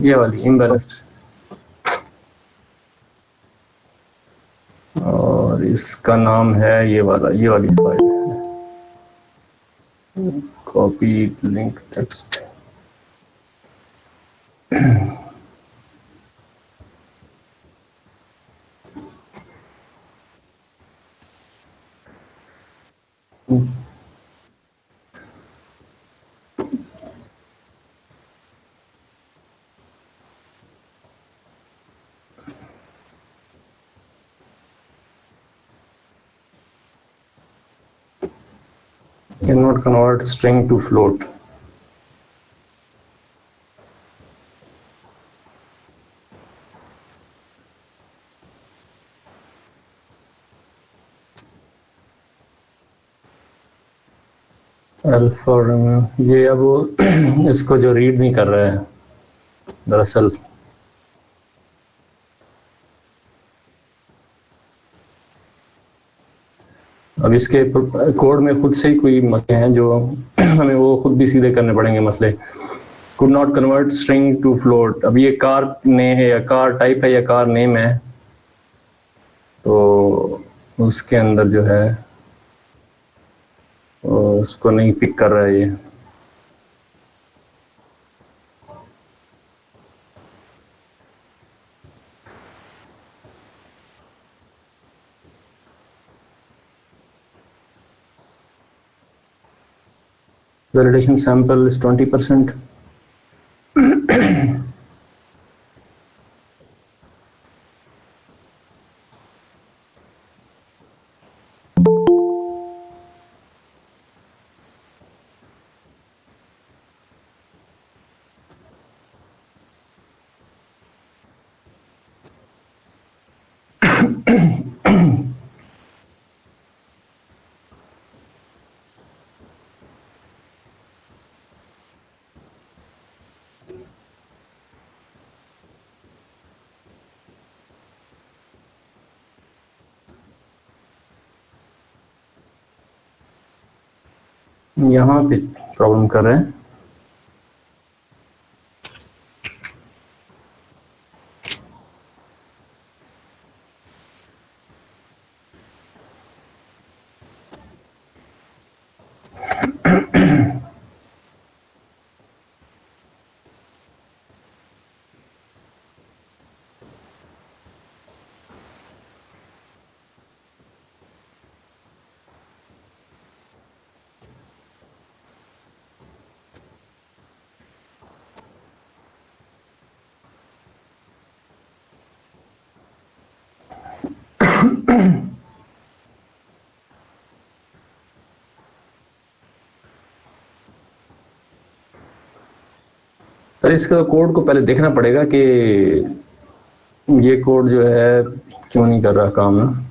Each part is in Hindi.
ये वाली इम्बैलेंस्ड, और इसका नाम है ये वाली file, copy link text. Cannot convert string to float. Alpha ये अब इसको जो रीड नहीं कर रहा है दरअसल, अब इसके कोड में खुद से ही कोई मसले हैं जो हमें वो खुद भी सीधे करने पड़ेंगे मसले। Could not convert string to float. अब ये कार ने है या कार टाइप है या कार नेम है, तो उसके अंदर जो है उसको नहीं पिक कर रहा है ये। Validation sample is 20%. यहाँ पे प्रॉब्लम कर रहे हैं। पर इसका कोड को पहले देखना पड़ेगा कि ये कोड जो है क्यों नहीं कर रहा काम ना।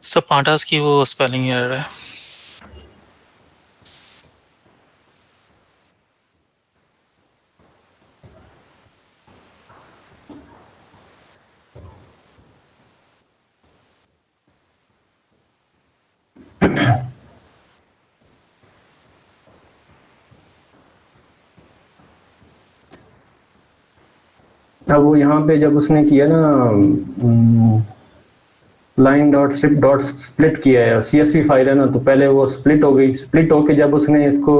सब पांडास की वो स्पेलिंग एरर है। अब वो यहाँ पे जब उसने किया ना line dot strip dot split किया है, CSV फाइल है ना, तो पहले वो स्प्लिट हो गई। स्प्लिट होके जब उसने इसको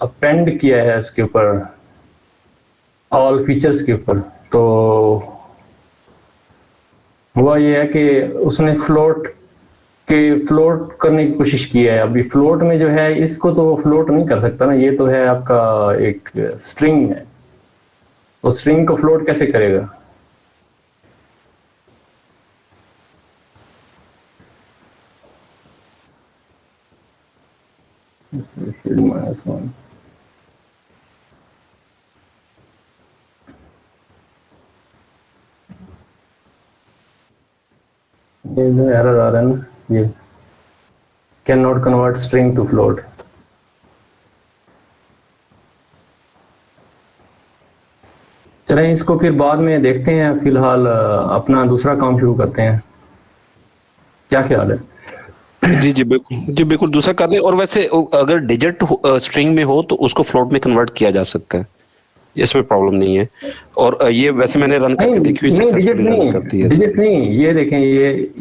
अपेंड किया है इसके ऊपर ऑल फीचर्स के ऊपर, तो हुआ ये है कि उसने फ्लोट कि फ्लोट करने की कोशिश की है। अभी फ्लोट में जो है इसको तो फ्लोट नहीं कर सकता ना, ये तो है आपका एक स्ट्रिंग है, तो स्ट्रिंग को फ्लोट कैसे करेगा? -1 ये जो एरर आ रहा है ना, ये can not convert string to float. चलें इसको फिर बाद में देखते हैं, फिलहाल अपना दूसरा काम शुरू करते हैं, क्या ख्याल है? जी जी बिल्कुल, जी बिल्कुल दूसरा कर दें। और वैसे अगर डिजिट स्ट्रिंग में हो तो उसको फ्लोट में कन्वर्ट किया जा सकता है, इसमें प्रॉब्लम नहीं है। और ये वैसे मैंने रन करके नहीं देखी हुई, नहीं, डिजिट सक्सेसफुली रन नहीं, करती है। डिजिट नहीं, ये देखें,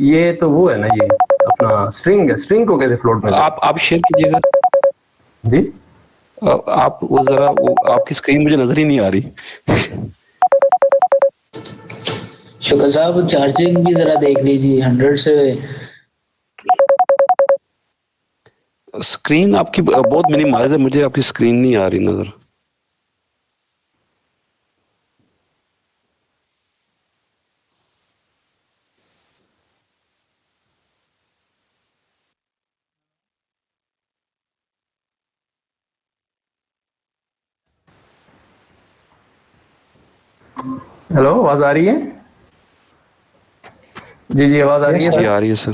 ये तो वो है ना, ये अपना स्ट्रिंग है, स्ट्रिंग को कैसे फ्लोट में आप शेयर कीजिएगा जी। आप वो जरा, वो आपकी स्क्रीन मुझे नजर ही नहीं आ रही। शुक्र साहब चार्जिंग भी जरा देख लीजिए 100 से। स्क्रीन आपकी बहुत मिनिमाइज है, मुझे आपकी स्क्रीन नहीं आ रही नजर। हेलो, आवाज आ रही है? जी जी, आवाज आ रही है जी सर? आ रही है सर।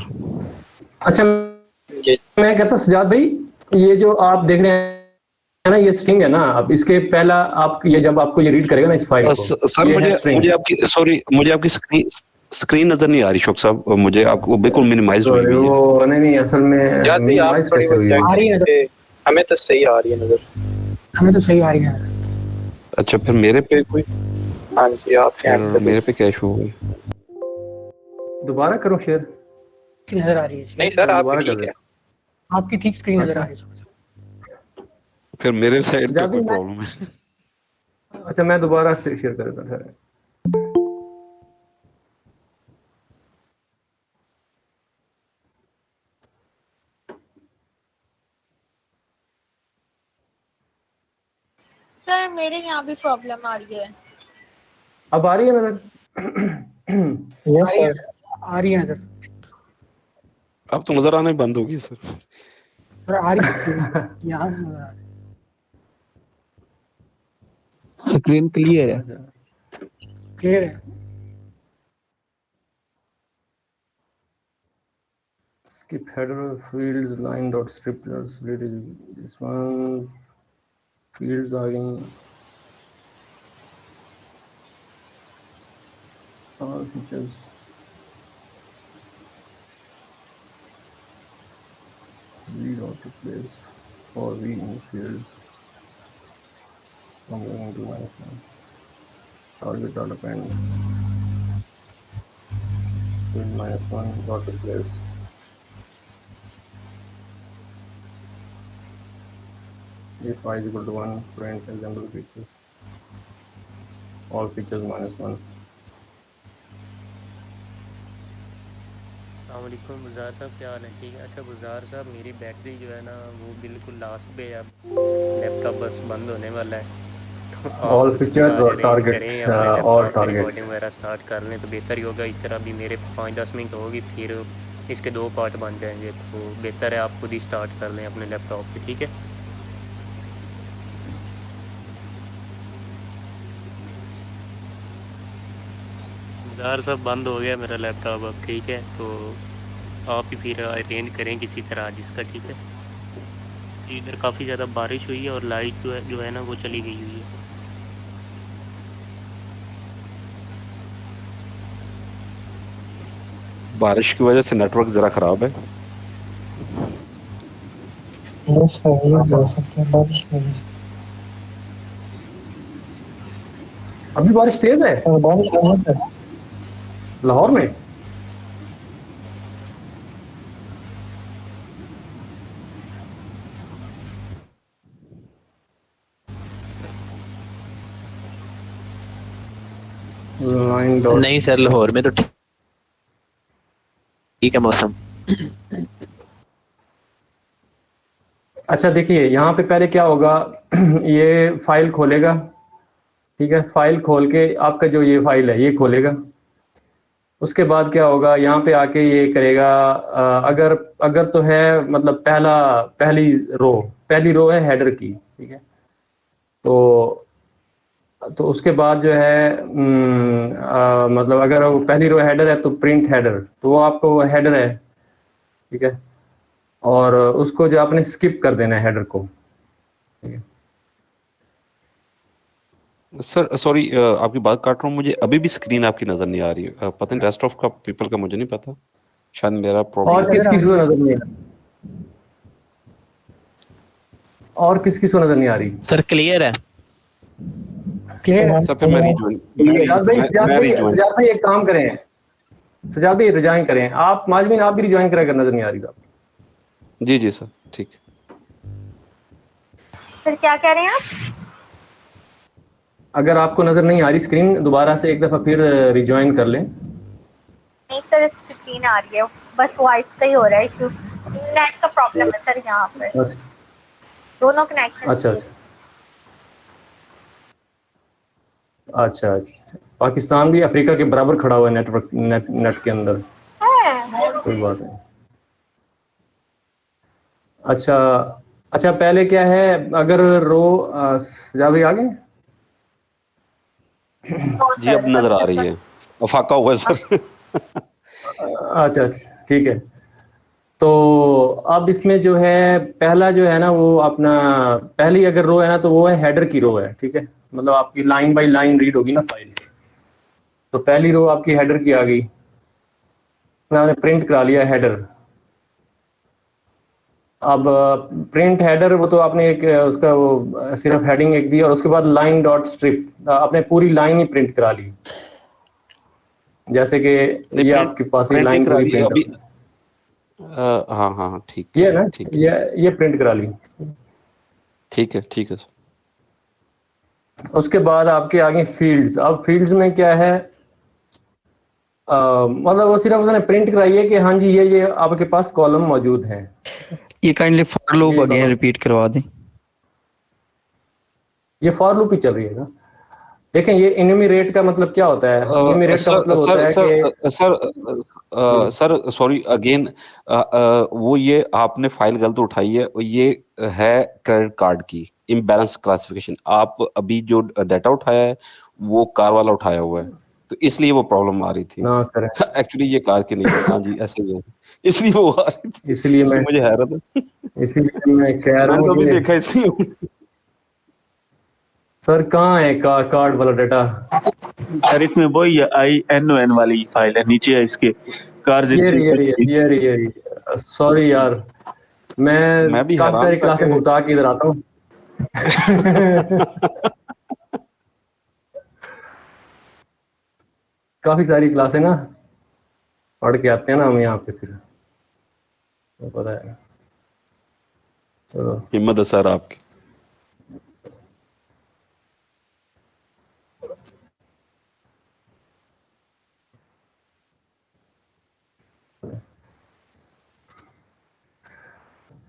अच्छा, मैं कहता सजाद भाई, ये जो आप देख रहे हैं ना, ये स्ट्रिंग है ना, अब इसके पहला आप ये जब आपको ये रीड करेगा ना इस फाइल को, सर ये है string। मुझे आपकी सॉरी, मुझे आपकी स्क्रीन नजर नहीं आ रही शौक साहब, मुझे आपको बिल्कुल मिनिमाइज हुई Sorry, हुई है। वो नहीं असल में यार भी आप minimize थोड़ी कैसे हुई है? आ रही है नजर, हमें तो सही आ रही है नजर। हमें तो सही आ रही है। अच्छा फिर मेरे पे कोई, हाँ जी, आपके फिर ऐप पे मेरे पे क्या इशू हो गया? दोबारा करो शेयर। नजर आ रही है, नहीं सर, आप दोबारा ठीक कर है। आपकी ठीक स्क्रीन नजर आ रही है। फिर मेरे साइड पे सजाद कोई भाई, प्रॉब्लम है? अच्छा मैं दोबारा से शेयर कर देता हूं। सर मेरे यहाँ भी प्रॉब्लम आ रही है। अब आ रही है नजर? यस सर, आ रही है नजर। अब तो नजर आने बंद होगी सर। सर आ रही है स्क्रीन, यहाँ नजर आ रही स्क्रीन क्लियर है। है। क्लियर है। Skip header fields line dot striplers, this one fields आ गई, all features read auto place for v in fields from going to -1 target dot append field -1 dot replace if I is equal to 1 print example features, all features -1। अस्सलामुअलैकुम बुज़ार साहब, क्या हाल है? ठीक है। अच्छा बुज़ार साहब, मेरी बैटरी जो है ना वो बिल्कुल लास्ट पे है, अब लैपटॉप बस बंद होने वाला है, तो all आप उसकी features आज और अरेंज target करें अपने all लैपटॉप पे targets। रिकॉर्डिंग वगैरह स्टार्ट कर लें तो बेहतर ही होगा। इस तरह भी मेरे 5-10 मिनट होगी, फिर इसके 2 पार्ट बन जाएंगे, तो बेहतर है आप खुद ही स्टार्ट कर लें अपने लैपटॉप पे, ठीक है? बुज़ार साहब बंद हो गया मेरा लैपटॉप अब, ठीक है? तो आप ही फिर अरेंज करें किसी तरह जिसका, ठीक है? इधर काफ़ी ज़्यादा बारिश हुई है और लाइट जो है ना वो चली गई हुई है। बारिश की वजह से नेटवर्क जरा खराब है। यस सर, ये हो सकता है बारिश की वजह से। अभी बारिश तेज है बारिश बहुत है। लाहौर में? नहीं सर, लाहौर में तो ठीक है मौसम। अच्छा देखिए, यहाँ पे पहले क्या होगा, ये फाइल खोलेगा, ठीक है, फाइल खोल के आपका जो ये फाइल है ये खोलेगा। उसके बाद क्या होगा, यहाँ पे आके ये करेगा, अगर अगर तो है मतलब पहली रो है हेडर की, ठीक है, तो उसके बाद जो है मतलब अगर वो पहली रो हेडर है तो प्रिंट हेडर, तो वो आपको वो हेडर है, ठीक है, और उसको जो आपने स्किप कर देना है हेडर को, ठीक है। सर सॉरी आपकी बात काट रहा हूँ, मुझे अभी भी स्क्रीन आपकी नजर नहीं आ रही है। पता नहीं रेस्ट ऑफ का पीपल का मुझे नहीं पता, शायद मेरा और प्रॉब्लम। किस किस को नजर नहीं आ रही, और किस किस को नजर नहीं आ रही? सर क्लियर है। सर फिर मैं सजाद भाई एक काम करें, सजाद भाई रिजाइन करें, आप माजमीन आप भी रिजाइन करें अगर नजर नहीं आ रही तो। जी जी सर ठीक। सर क्या कह रहे हैं आप? अगर आपको नजर नहीं आ रही स्क्रीन, दोबारा से एक दफा फिर रिज्वाइन कर लें। नहीं सर, स्क्रीन आ रही है, बस वॉइस का ही हो रहा है इशू, नेट का प्रॉब्लम है सर यहाँ पे, अच्छा दोनों कनेक्शन। अच्छा अच्छा अच्छा, पाकिस्तान भी अफ्रीका के बराबर खड़ा हुआ है नेटवर्क नेट के अंदर, कोई बात नहीं। अच्छा पहले क्या है, अगर रो सजा भाई आ गए? जी अब नजर आ रही है, अफाका हुआ है सर। अच्छा ठीक है, तो अब इसमें जो है पहला जो है ना वो अपना पहली अगर रो है ना तो वो है हेडर की रो है, ठीक है, मतलब आपकी लाइन बाय लाइन रीड होगी ना फाइल। तो पहली रो आपकी हेडर की आ गई, मैंने प्रिंट करा लिया हेडर। अब प्रिंट हेडर वो तो आपने एक उसका वो सिर्फ हेडिंग एक दी और उसके बाद लाइन डॉट स्ट्रिप आपने पूरी लाइन ही प्रिंट करा ली, जैसे कि ये आपके पास ये लाइन पूरी प्रिंट अभी हाँ हाँ ठीक ये ना, ठीक ये प्रिंट करा ली, ठीक है सर। उसके बाद आपके आगे फील्ड्स। अब फील्ड्स में क्या है, मतलब वो सिर्फ उसने प्रिंट कराई है कि हाँ जी ये आपके पास कॉलम मौजूद हैं। ये kindly for loop again repeat करवा दें। ये फॉर लूप ही चल रही है ना। देखें ये इन्यूमरेट का मतलब क्या होता है, इन्यूमरेट का मतलब होता है कि सर सॉरी अगेन, वो ये आपने फाइल गलत उठाई है, ये है क्रेडिट कार्ड की इम्बैलेंस क्लासिफिकेशन। आप अभी जो डाटा उठाया है वो कार वाला उठाया हुआ है, तो इसलिए वो प्रॉब्लम आ रही थी। ना करें, एक्चुअली ये कार की नहीं है। हाँ जी ऐसे ही है, इसलिए वो आ रही थी, इसलिए मैं मुझे हैरत है। मैं कह रहा मैंने तो हूँ अभी कि देखा इसलिए। सर कहाँ है कार्ड वाला डाटा? सर इसमें वही INON वाली फाइल है, नीचे है इसके कार। ये सॉरी यार, मैं भी काफी सारी क्लासें भुगता के इधर आता हूँ। काफी सारी क्लासें ना पढ़ के आते हैं ना हम यहाँ पे, फिर तो पता है। चलो हिम्मत है सर आपकी।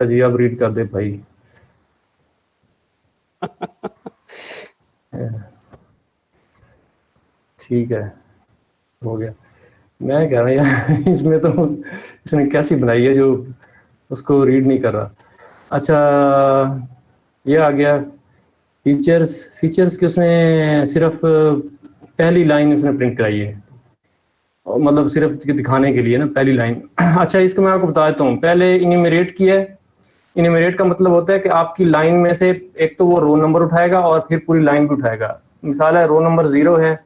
जी अब रीड कर दे भाई। ठीक है, हो गया। मैं कह रहा हूँ यार इसमें तो इसने कैसी बनाई है जो उसको रीड नहीं कर रहा। अच्छा ये आ गया फीचर्स की उसने सिर्फ पहली लाइन उसने प्रिंट कराई है, मतलब सिर्फ दिखाने के लिए ना पहली लाइन। अच्छा इसको मैं आपको बता देता हूँ, पहले इन्यूमरेट की है। इन्यूमरेट का मतलब होता है कि आपकी लाइन में से एक तो वो रो नंबर उठाएगा और फिर पूरी लाइन भी उठाएगा। मिसाल है रो नंबर 0 है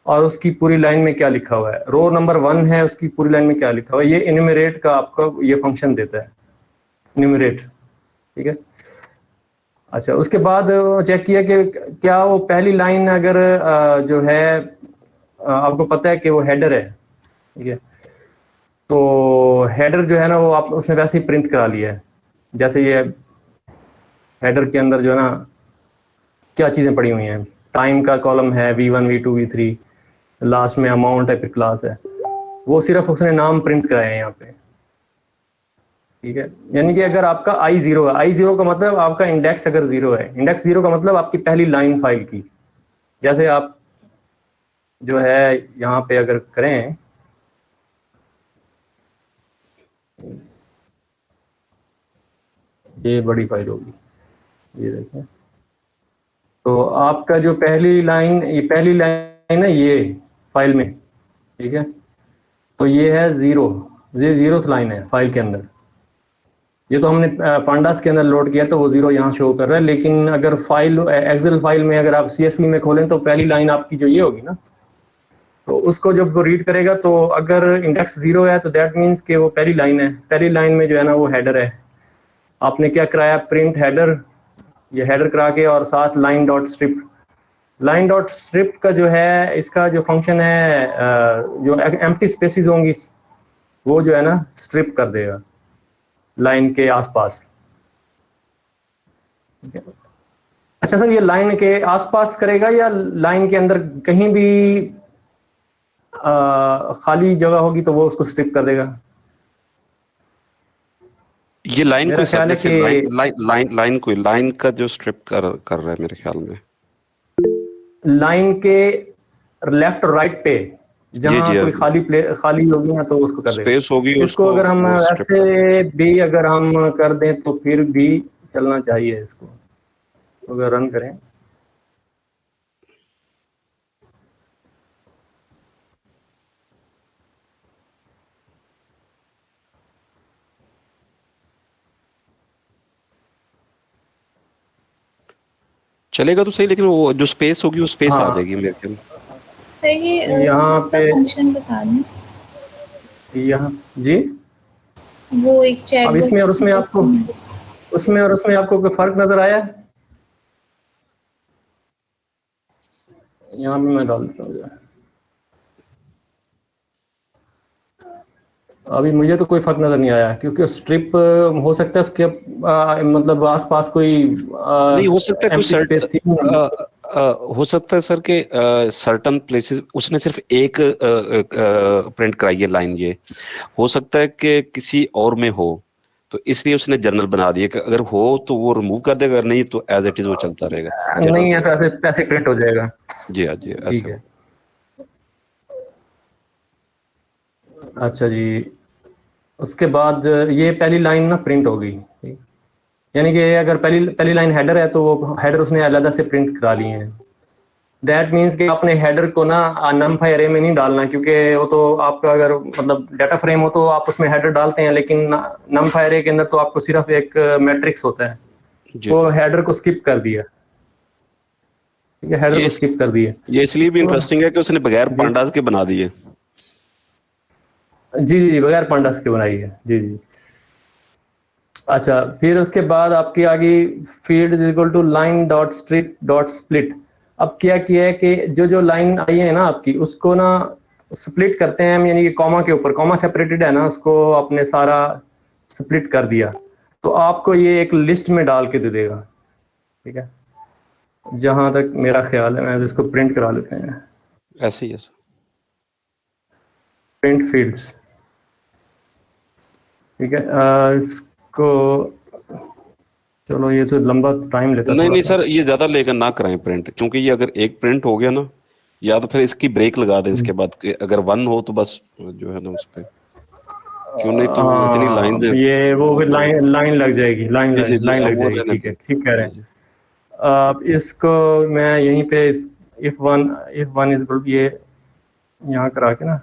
और उसकी पूरी लाइन में क्या लिखा हुआ है, रो नंबर 1 है उसकी पूरी लाइन में क्या लिखा हुआ है, ये इन्यूमरेट का आपका ये फंक्शन देता है, इन्यूमरेट, ठीक है। अच्छा उसके बाद चेक किया कि क्या वो पहली लाइन अगर जो है आपको पता है कि वो हेडर है, ठीक है, तो हेडर जो है ना वो आप उसने वैसे ही प्रिंट करा लिया है। जैसे ये हेडर के अंदर जो है ना क्या चीज़ें पड़ी हुई हैं, टाइम का कॉलम है, V1 V2 V3, लास्ट में अमाउंट है, फिर क्लास है, वो सिर्फ उसने नाम प्रिंट कराए हैं यहाँ पे। ठीक है, यानी कि अगर आपका आई जीरो है, आई जीरो का मतलब आपका इंडेक्स अगर जीरो है, इंडेक्स जीरो का मतलब आपकी पहली लाइन फाइल की, जैसे आप जो है यहाँ पे अगर करें, ये बड़ी फाइल होगी, ये देखें, तो आपका जो पहली लाइन, ये पहली लाइन है ये फाइल में, ठीक है, तो ये है जीरो, ये जीरो लाइन है फाइल के अंदर। ये तो हमने पांडास के अंदर लोड किया तो वो जीरो यहाँ शो कर रहा है, लेकिन अगर फाइल एक्सेल फाइल में अगर आप CSV में खोलें तो पहली लाइन आपकी जो ये होगी ना, तो उसको जब वो रीड करेगा तो अगर इंडेक्स जीरो है तो दैट मीन्स कि वो पहली लाइन है, पहली लाइन में जो है ना वो हेडर है। आपने क्या कराया, प्रिंट हेडर, ये हेडर करा के और साथ line dot strip. Line dot strip का जो है, इसका जो फंक्शन है, जो एम्प्टी स्पेसिस होंगी वो जो है ना स्ट्रिप कर देगा लाइन के आसपास। अच्छा सर, ये लाइन के आसपास करेगा या लाइन के अंदर कहीं भी खाली जगह होगी तो वो उसको स्ट्रिप कर देगा? ये लाइन मेरा कोई ख्याल है सब्जेक्ट से कि लाइन कोई लाइन का जो स्ट्रिप कर रहा है मेरे ख्याल में, लाइन के लेफ्ट और राइट पे जहां जी, कोई खाली होगी ना तो उसको कर देगा। स्पेस होगी, इसको अगर हम ऐसे भी अगर हम कर दें तो फिर भी चलना चाहिए। इसको अगर रन करें, चलेगा तो सही, लेकिन वो जो स्पेस होगी वो स्पेस हाँ। आ जाएगी मेरे ख्याल में। सर ये यहाँ पे फंक्शन बता दें, यहाँ जी, वो एक चैट अब इसमें और उसमें आपको कोई फर्क नजर आया है? यहाँ भी मैं डाल देता हूँ। अभी मुझे तो कोई फर्क नजर नहीं आया, क्योंकि स्ट्रिप हो सकता है उसके मतलब आसपास कोई नहीं हो सकता है, कोई स्पेस थी। हो सकता है सर के सर्टन प्लेसेस उसने सिर्फ एक प्रिंट कराई है लाइन, ये हो सकता है कि किसी और में हो, तो इसलिए उसने जर्नल बना दिया कि अगर हो तो वो रिमूव कर देगा, अगर नहीं तो एज इट इज वो चलता रहेगा। नहीं है तो ऐसे प्रिंट हो जाएगा। जी हाँ जी, ठीक है। अच्छा जी, उसके बाद ये पहली लाइन ना प्रिंट हो गई, यानी कि अगर पहली लाइन हेडर है तो वो हेडर उसने अलग से प्रिंट करा लिए हैं। दैट मीन्स कि अपने हेडर को ना नमफाई अरे में नहीं डालना, क्योंकि वो तो आपका अगर मतलब डाटा फ्रेम हो तो आप उसमें हेडर डालते हैं, लेकिन नमफाई अरे के अंदर तो आपको सिर्फ एक मैट्रिक्स होता है, वो हेडर को स्किप कर दिया। ठीक है, हेडर को स्किप कर दिया। ये इसलिए भी इंटरेस्टिंग है कि उसने बगैर पांडास के बना दिए। जी, बगैर पांडास के बनाई है। जी। अच्छा, फिर उसके बाद आपकी आ गई field is equal to line dot strip dot split. अब क्या किया है कि जो लाइन आई है ना आपकी, उसको ना स्प्लिट करते हैं हम, यानी कि कॉमा के ऊपर, कॉमा सेपरेटेड है ना, उसको आपने सारा स्प्लिट कर दिया तो आपको ये एक लिस्ट में डाल के दे देगा। ठीक है, जहां तक मेरा ख्याल है, मैं इसको प्रिंट करा लेते हैं। ऐसे ही है प्रिंट फील्ड्स। ठीक है, इसको चलो, ये तो लंबा टाइम लेता है। नहीं सर, ये ज्यादा लेकर ना कराएं प्रिंट, क्योंकि ये अगर एक प्रिंट हो गया ना, या तो फिर इसकी ब्रेक लगा दें इसके बाद, अगर 1 हो तो बस जो है ना उस पे, क्यों नहीं तो इतनी लाइन ये वो लाइन लग जाएगी, लाइन लग जाएगी। ठीक है, ठीक कह रहे हैं। अब इसको मैं यहीं पे इफ वन इज ये यहाँ करा के ना,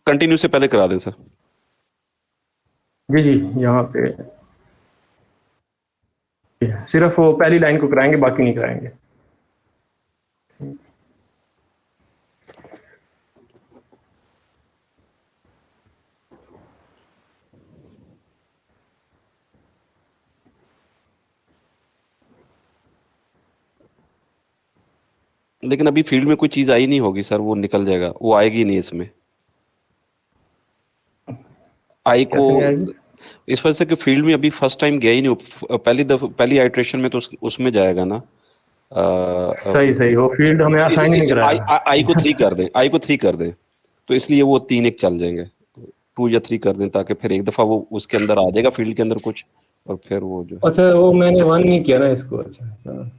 कंटिन्यू से पहले करा दें सर। जी, यहाँ पे सिर्फ वो पहली लाइन को कराएंगे, बाकी नहीं कराएंगे। लेकिन अभी फील्ड में कोई चीज आई नहीं होगी सर, वो निकल जाएगा, वो आएगी नहीं इसमें। आई को इस वजह से कि फील्ड में अभी फर्स्ट टाइम गया ही नहीं, पहली आइट्रेशन में तो उसमें जाएगा ना। सही, वो फील्ड हमें असाइन नहीं कराया। आई को 3 कर दें, तो इसलिए वो 3 एक चल जाएंगे। 2 या 3 कर दें ताकि फिर एक दफा वो उसके अंदर आ जाएगा फील्ड के अंदर कुछ, और फिर वो जो है अच्छा वो मैंने 1 नहीं किया ना इसको, अच्छा हाँ,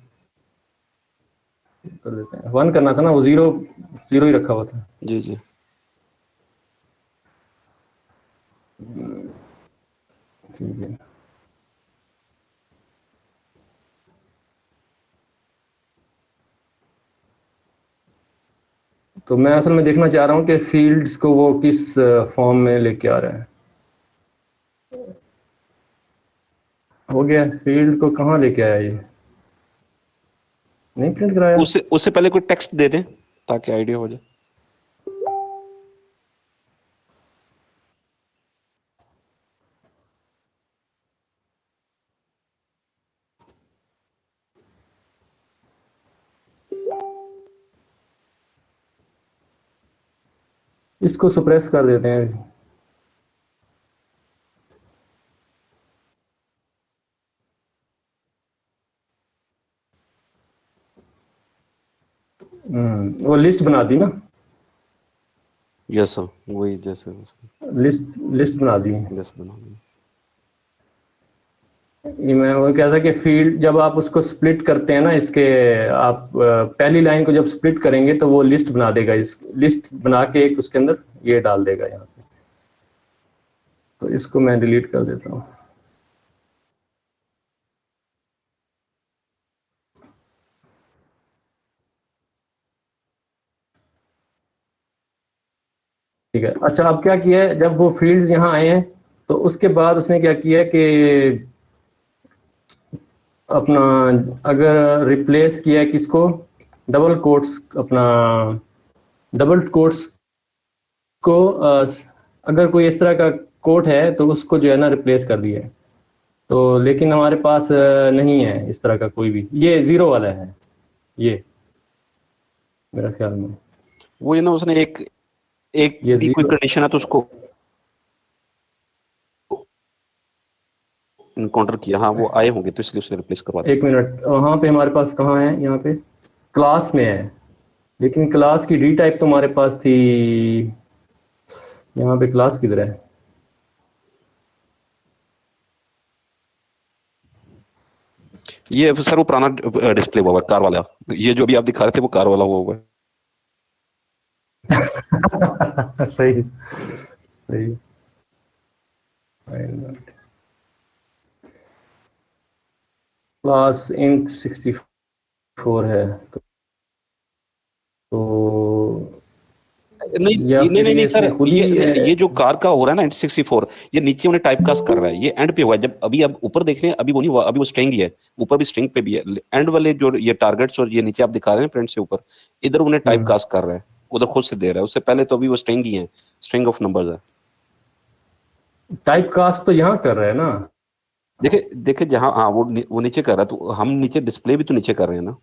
कर देते हैं। 1 करना था ना, वो 0 ही रखा हुआ था। जी जी ठीक है। तो मैं असल में देखना चाह रहा हूँ कि फील्ड्स को वो किस फॉर्म में लेके आ रहा है। हो गया, फील्ड को कहाँ लेके आया ये, नहीं प्रिंट कराया। उससे पहले कोई टेक्स्ट दे दें ताकि आइडिया हो जाए। इसको सप्रेस कर देते हैं। वो लिस्ट बना दी ना, यस सर, वही जैसे लिस्ट बना दी। जैसे बना दी। ये मैं वो क्या था कि फील्ड जब आप उसको स्प्लिट करते हैं ना, इसके आप पहली लाइन को जब स्प्लिट करेंगे तो वो लिस्ट बना देगा, इस लिस्ट बना के एक उसके अंदर ये डाल देगा यहाँ पे। तो इसको मैं डिलीट कर देता हूँ। ठीक है। अच्छा अब क्या किया है, जब वो फील्ड्स यहाँ आए हैं तो उसके बाद उसने क्या किया कि अपना अगर रिप्लेस किया है किसको, डबल कोट्स, अपना डबल कोट्स को अगर कोई इस तरह का कोट है तो उसको जो है ना रिप्लेस कर दिया है। तो लेकिन हमारे पास नहीं है इस तरह का कोई भी, ये 0 वाला है ये मेरा ख्याल में। वो ये ना उसने एक ये भी कोई zero- कंडीशन है तो उसको इनकाउंटर किया, हाँ वो आए होंगे तो इसलिए उसने रिप्लेस करवा दिया। एक मिनट, वहाँ पे हमारे पास कहाँ है, यहाँ पे क्लास में है, लेकिन क्लास की डी टाइप तो हमारे पास थी, यहाँ पे क्लास किधर है। ये सर वो पुराना डिस्प्ले हुआ है कार वाला, ये जो अभी आप दिखा रहे थे वो कार वाला हुआ है। सही सही। क्लास इंट 64 है तो नहीं या फिर नहीं ये सर, इसने खुद ही ये जो कार का हो रहा है ना 64, ये नीचे उन्हें टाइपकास्ट कर रहा है, ये एंड पे हुआ है। जब अभी आप ऊपर देख रहे हैं अभी वो नहीं हुआ, अभी वो स्ट्रिंग ही है, ऊपर भी स्ट्रिंग पे भी है। एंड वाले जो ये टारगेट्स और ये नीचे आप दिखा रहे हैं प्रिंट से ऊपर, इधर उन्हें टाइपकास्ट कर रहा है, उधर खुद से दे रहा है। उससे पहले तो अभी वो स्ट्रिंग ही है, स्ट्रिंग ऑफ नंबर्स है। टाइपकास्ट तो यहाँ कर रहा है ना, देखे जहां, हाँ वो नीचे कर रहा है, तो हम नीचे डिस्प्ले भी तो नीचे कर रहे हैं ना।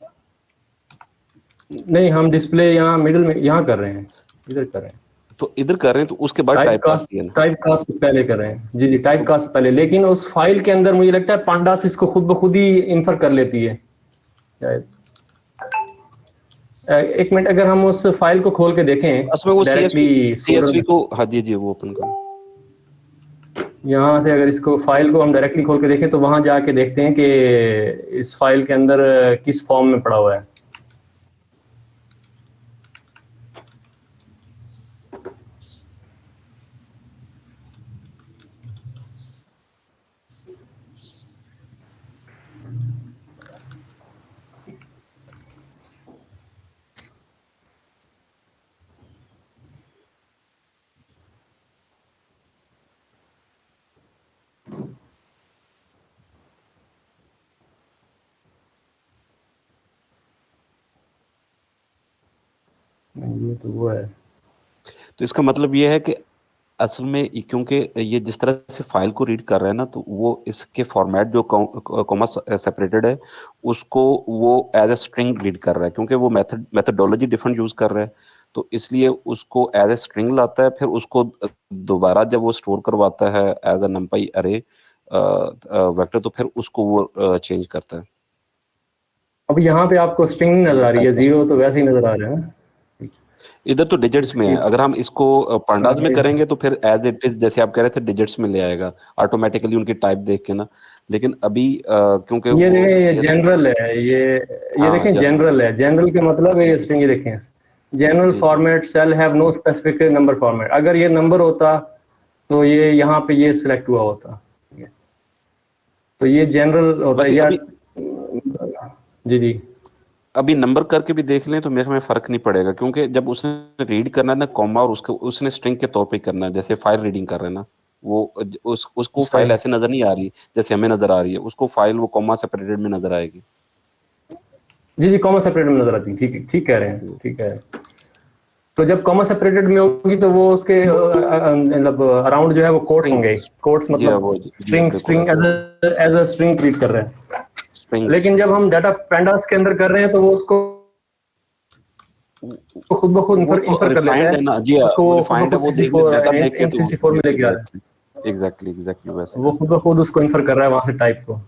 नहीं हम डिस्प्ले यहाँ मिडिल में यहाँ कर रहे हैं, इधर कर रहे हैं। तो इधर कर रहे हैं तो उसके बाद टाइपकास्ट है ना, टाइपकास्ट से पहले कर रहे हैं। जी जी टाइपकास्ट से पहले, लेकिन उस फाइल के अंदर मुझे लगता है पांडास इसको खुद ब खुद ही इन्फर कर लेती है शायद। एक मिनट, अगर हम उस फाइल को खोल के देखें उसमें वो डायरेक्टली CSV को, हाँ जी जी वो ओपन करो। यहाँ से अगर इसको फाइल को हम डायरेक्टली खोल के देखें तो वहां जाके देखते हैं कि इस फाइल के अंदर किस फॉर्म में पड़ा हुआ है। ये तो वो है। तो इसका मतलब ये है कि असल में क्योंकि ये जिस तरह से फाइल को रीड कर रहा है ना, तो वो इसके फॉर्मेट जो कॉमा सेपरेटेड है उसको वो एज ए स्ट्रिंग रीड कर रहा है, क्योंकि वो मेथडोलॉजी डिफरेंट यूज कर रहा है, तो इसलिए उसको एज ए स्ट्रिंग लाता है, फिर उसको दोबारा जब वो स्टोर करवाता है एज ए नंपाई अरे वेक्टर, तो फिर उसको वो चेंज करता है। अब यहाँ पे आपको स्ट्रिंग नजर आ रही है, 0 तो वैसे ही नजर आ रहा है ना। इधर तो डिजिट्स में है, इसकी अगर हम इसको पांडास में हाँ, करेंगे तो फिर एज इट इज जैसे आप कह रहे थे डिजिट्स में ले आएगा ऑटोमेटिकली उनकी टाइप देख के ना, लेकिन अभी क्योंकि ये वो देखें, ये CS जनरल है, ये हाँ देखें जनरल, जनरल है। जनरल का मतलब है ये स्ट्रिंग, ये देखें general G G format cell have no specific number format. अगर ये नंबर होता तो ये यहाँ पे ये सिलेक्ट हुआ होता, ठीक है? तो ये जनरल होता है वैसे या अभी जी जी अभी नंबर करके भी देख लें तो मेरे में फर्क नहीं पड़ेगा, क्योंकि जब उसने रीड करना है ना कॉमा और उसको उसने स्ट्रिंग के तौर पे करना है, जैसे फाइल रीडिंग कर रहे हैं ना, वो उसको सही। फाइल ऐसे नजर नहीं आ रही जैसे हमें नजर आ रही है, उसको फाइल वो कॉमा सेपरेटेड में नजर आएगी। जी जी कॉमा सेपरेटेड में नजर आती है, ठीक ठीक कह रहे हैं, ठीक है। तो जब कॉमा सेपरेटेड में होगी तो वो उसके मतलब अराउंड जो है वो कोट्स होंगे। कोट्स जी हाँ, मतलब वो जी हाँ, स्ट्रिंग बिल्कुल स्ट्रिंग ऐसे एज अ स्ट्रिंग ट्रीट कर रहे हैं। स्ट्रिंग लेकिन जब हम डाटा पैंडास के अंदर कर रहे हैं तो वो उसको खुद ब खुद वो तो इंफर कर लेता रिफाइंड है, है ना जी हाँ, उसको वो वो खुद ब रिफाइंड है, खुद वो देख ले 64 डाटा देख के तो N64 में लेके आ रहा है। एग्जैक्टली वैसे वो खुद ब खुद उसको इंफर कर रहा है वहां से टाइप को।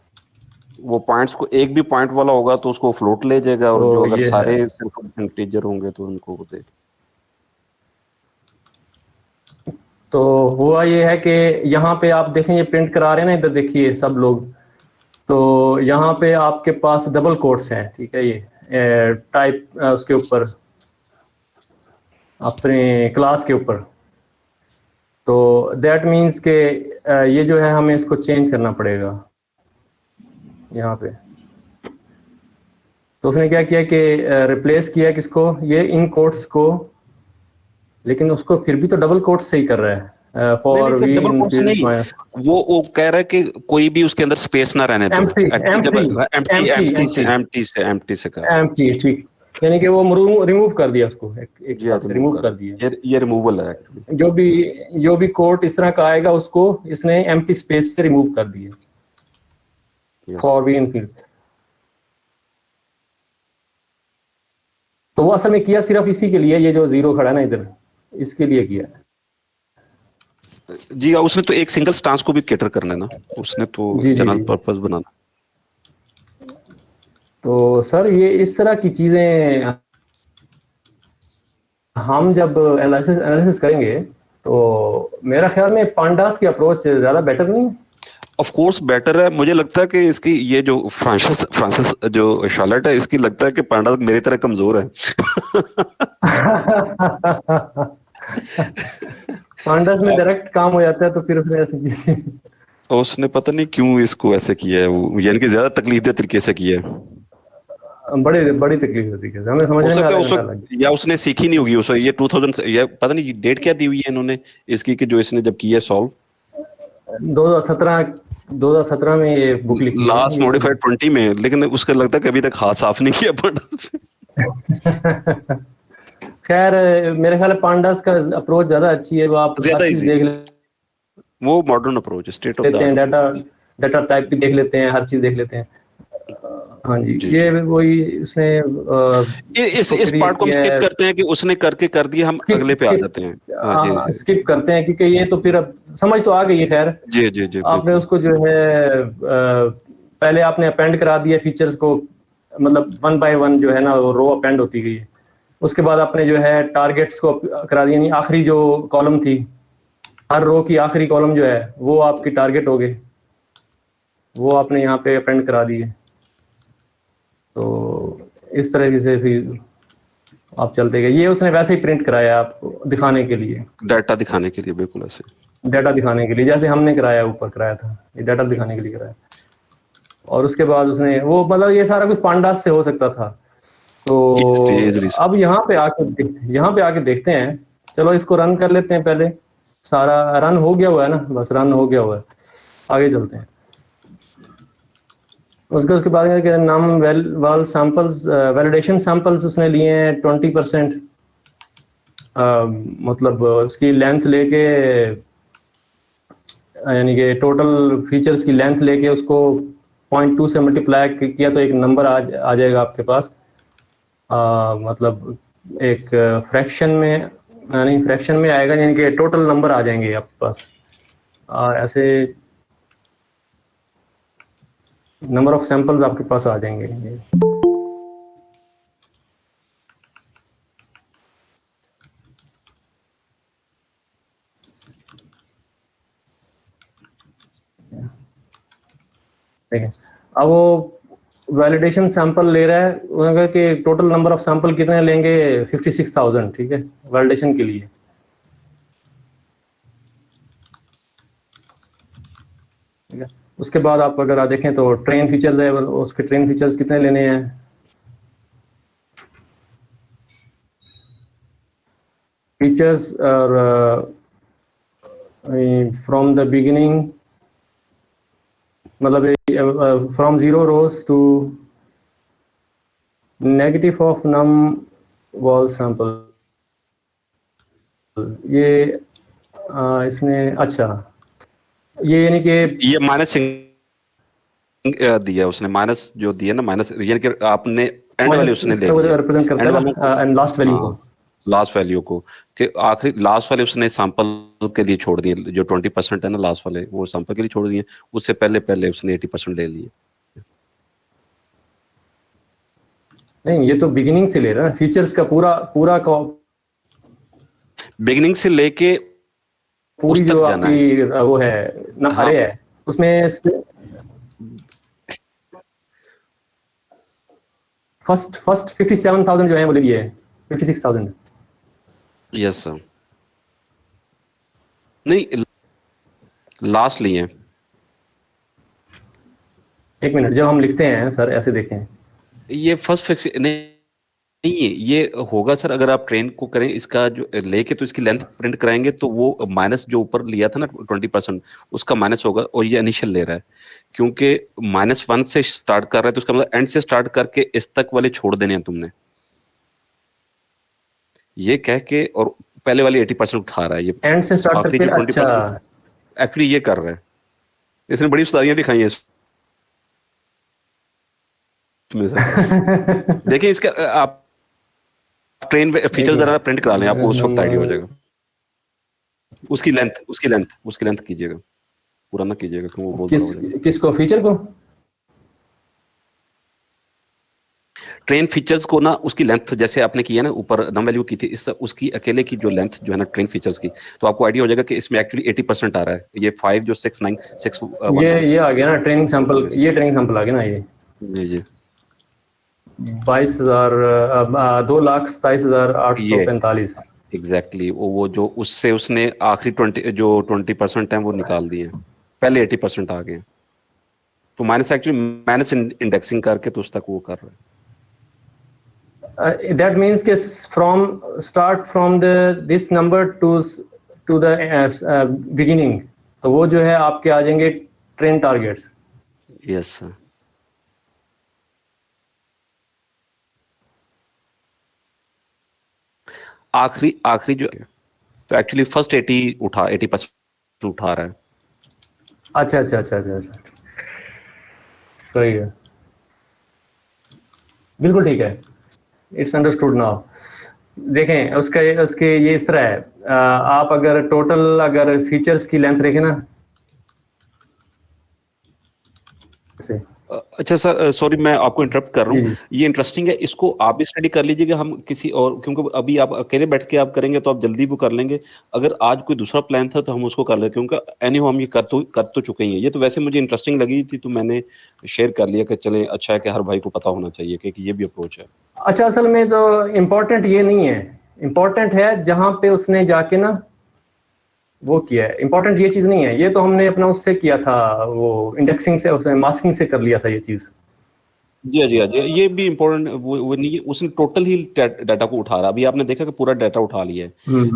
वो पॉइंट्स को एक भी पॉइंट वाला होगा तो उसको फ्लोट ले जाएगा, और जो तो अगर ये है। सारे सिर्फ इंटीजर होंगे तो उनको वो दे। तो हुआ ये है कि यहाँ पे आप देखें, ये प्रिंट करा रहे हैं ना, इधर देखिए सब लोग। तो यहाँ पे आपके पास डबल कोट्स हैं, ठीक है? ये टाइप उसके ऊपर अपने क्लास के ऊपर। तो दैट मीन्स के ये जो है हमें इसको चेंज करना पड़ेगा यहाँ पे। तो उसने क्या किया कि रिप्लेस किया किसको, ये इन कोट्स को, लेकिन उसको फिर भी तो डबल कोट्स से ही कर रहा है फॉर वी डबल कोट्स नहीं, वो कह रहा है कि कोई भी उसके अंदर स्पेस ना रहने दो। एम्प्टी एम्प्टी से कर एम्प्टी, ठीक। यानी कि वो रिमूव कर दिया उसको, एक हिसाब से रिमूव कर दिया। ये रिमूवल है एक्चुअली। जो भी कोट इस तरह का आएगा उसको इसने एम्प्टी स्पेस से रिमूव कर दिया फॉर वी इन फील्ड। तो वो असल में किया सिर्फ इसी के लिए, ये जो जीरो खड़ा है ना इधर, इसके लिए किया है। जी हाँ, उसने तो एक सिंगल स्टांस को भी कैटर करना है ना, उसने तो जनरल पर्पस बनाना। तो सर ये इस तरह की चीजें हम जब एनालिसिस करेंगे तो मेरा ख्याल में पांडास की अप्रोच ज्यादा बेटर नहीं है। ऑफ कोर्स बेटर है, मुझे लगता है कि इसकी ये जो फ्रांसिस जो शार्लेट है, इसकी लगता है कि पांडास मेरी तरह कमजोर है। पांडास में डायरेक्ट काम हो जाता है तो फिर उसने ऐसे किया। उसने पता नहीं क्यों इसको ऐसे किया है, वो यानी कि ज्यादा तकलीफदेह तरीके से किया है। बड़ी तकलीफ होती है हमें समझने में आ रहा है। या उसने सीखी नहीं होगी उसे, ये 2000 ये पता नहीं डेट क्या दी हुई है इन्होंने इसकी कि जो इसने जब किया सॉल्व 2017 में ये बुक लिखी लास्ट मॉडिफाइड 20 में, लेकिन उसका लगता है कि अभी तक हाथ साफ नहीं किया पांडास पे। खैर मेरे ख्याल पांडास का अप्रोच ज्यादा अच्छी है, वो आप ज्यादा चीज देख वो मॉडर्न अप्रोच स्टेट ऑफ लेते हैं, डाटा टाइप भी देख लेते हैं, हर चीज देख लेते हैं। हाँ जी, ये वही उसने इस पार्ट को हम स्किप करते हैं कि उसने करके कर दिया, हम अगले पे आ जाते हैं। स्किप करते हैं क्योंकि ये तो फिर अब समझ तो आ गई है। खैर जी जी जी, आपने उसको जो है पहले आपने अपेंड करा दिया फीचर्स को, मतलब 1 बाय 1 जो है ना वो रो अपेंड होती गई है। उसके बाद आपने जो है टारगेट्स को करा दिया, नहीं आखिरी जो कॉलम थी, हर रो की आखिरी कॉलम जो है वो आपकी टारगेट हो गए, वो आपने यहाँ पे अपेंड करा दिए। तो इस तरह से फिर आप चलते गए। ये उसने वैसे ही प्रिंट कराया आपको दिखाने के लिए, डाटा दिखाने के लिए, बिल्कुल ऐसे डाटा दिखाने के लिए जैसे हमने कराया, ऊपर कराया था, ये डाटा दिखाने के लिए कराया। और उसके बाद उसने वो मतलब ये सारा कुछ पांडास से हो सकता था। तो अब यहाँ पे आके देखते हैं, चलो इसको रन कर लेते हैं। पहले सारा रन हो गया हुआ है ना, बस रन हो गया हुआ है, आगे चलते हैं। उसके बाद नाम वाल सैंपल्स वैलिडेशन सैंपल्स उसने लिए हैं 20%, मतलब उसकी लेंथ लेके, यानी कि टोटल फीचर्स की लेंथ लेके उसको 0.2 से मल्टीप्लाई किया तो एक नंबर आ जाएगा आपके पास। मतलब एक फ्रैक्शन में, नहीं फ्रैक्शन में आएगा, यानी कि टोटल नंबर आ जाएंगे आपके पास। ऐसे नंबर ऑफ सैंपल्स आपके पास आ जाएंगे। ठीक है। अब वो वैलिडेशन सैंपल ले रहा है, उन्होंने कहा कि टोटल नंबर ऑफ सैंपल कितने लेंगे, 56,000, ठीक है, वैलिडेशन के लिए। ठीक है, उसके बाद आप अगर आप देखें तो ट्रेन फीचर्स है, उसके ट्रेन फीचर्स कितने लेने हैं, फीचर्स और फ्रॉम द बिगिनिंग, मतलब from 0 rows to negative of num val sample, ये इसमें अच्छा, ये यानी कि ये माइनस दिया उसने, माइनस जो दिया ना, माइनस यानी कि आपने एंड वैल्यू उसने ले लिया, रिप्रेजेंट करता है एंड लास्ट वैल्यू को, लास्ट वैल्यू को, कि आखिरी लास्ट वाले उसने सैंपल के लिए छोड़ दिए, जो 20% है ना लास्ट वाले, वो सैंपल के लिए छोड़ दिए, उससे पहले उसने 80% ले लिए। नहीं, ये तो बिगिनिंग से ले रहा है, फीचर्स का पूरा का बिगिनिंग से लेके पूरी जो आपकी वो है ना, हाँ, अरे है उसमें फर्स्ट 57,000 जो है वो ले लिए, 56,000। यस सर, नहीं लास्ट लिए। एक मिनट, जब हम लिखते हैं सर ऐसे देखें, ये फर्स्ट फिक्स नहीं है, ये होगा सर अगर आप ट्रेन को करें, इसका जो लेके तो इसकी लेंथ प्रिंट कराएंगे तो वो माइनस जो ऊपर लिया था ना 20%, उसका माइनस होगा, और ये इनिशियल ले रहा है, क्योंकि -1 से स्टार्ट कर रहा है, तो उसका मतलब एंड से स्टार्ट करके इस तक वाले छोड़ देने हैं तुमने, ये कह के, और पहले वाले 80% उठा रहा है, ये एंड से स्टार्ट आखिरी करके। जो 20% अच्छा, एक्चुअली ये कर रहा है, इसने बड़ी उस्तादियां दिखाई हैं इसमें सर। देखिए इसका आप ट्रेन फीचर जरा प्रिंट करा लें, आपको उस वक्त आइडिया हो जाएगा। उसकी लेंथ कीजिएगा, पूरा ना कीजिएगा, क्यों वो बहुत बड़ा हो जाएगा। किसको, फीचर को, ट्रेन फीचर्स को ना, उसकी लेंथ जैसे आपने किया ना, ऊपर नम वैल्यू की थी, इस उसकी अकेले की जो लेंथ जो है ना ट्रेन फीचर्स की, तो आपको आइडिया हो जाएगा कि इसमें एक्चुअली 80% आ रहा है, ये 5 जो 696 ये आ गया ना ट्रेनिंग सैंपल, ये ट्रेनिंग सैंपल आ गया ना, ये जी 22,000 2,27,845। एग्जैक्टली, वो जो उससे उसने आखिरी 20% है वो निकाल दिए, पहले 80% आ गए, तो माइनस इंडेक्सिंग करके तो उस तक वो कर रहा है। That means कि start from this number to the beginning, तो वो जो है आपके आ जाएंगे ट्रेन टारगेट्स। यस सर, आखिरी जो, तो एक्चुअली फर्स्ट 80% उठा रहा है। अच्छा, सही है, बिल्कुल ठीक है, इट्स अंडरस्टूड नाउ। देखें उसके ये इस तरह है, आप अगर फीचर्स की लेंथ देखें ना, अच्छा सर, सॉरी मैं आपको इंटरप्ट कर रहा हूँ, ये इंटरेस्टिंग है, इसको आप भी स्टडी कर लीजिएगा, हम किसी और, क्योंकि अभी आप अकेले बैठ के आप करेंगे तो आप जल्दी वो कर लेंगे, अगर आज कोई दूसरा प्लान था तो हम उसको कर ले, क्योंकि एनीहाउ हम ये कर तो चुके ही हैं, ये तो वैसे मुझे इंटरेस्टिंग लगी थी तो मैंने शेयर कर लिया कि चले, अच्छा है कि हर भाई को पता होना चाहिए कि ये भी अप्रोच है। अच्छा, असल में तो इम्पोर्टेंट ये नहीं है, इम्पोर्टेंट है जहाँ पे उसने जाके ना वो किया है, इम्पोर्टेंट ये चीज नहीं है, ये तो हमने अपना उससे किया था, वो इंडेक्सिंग से, उसने मास्किंग से कर लिया था ये चीज। जी, ये भी इम्पोर्टेंट वो नहीं है, उसने टोटल ही डाटा को उठा रहा, अभी आपने देखा कि पूरा डाटा उठा लिया है,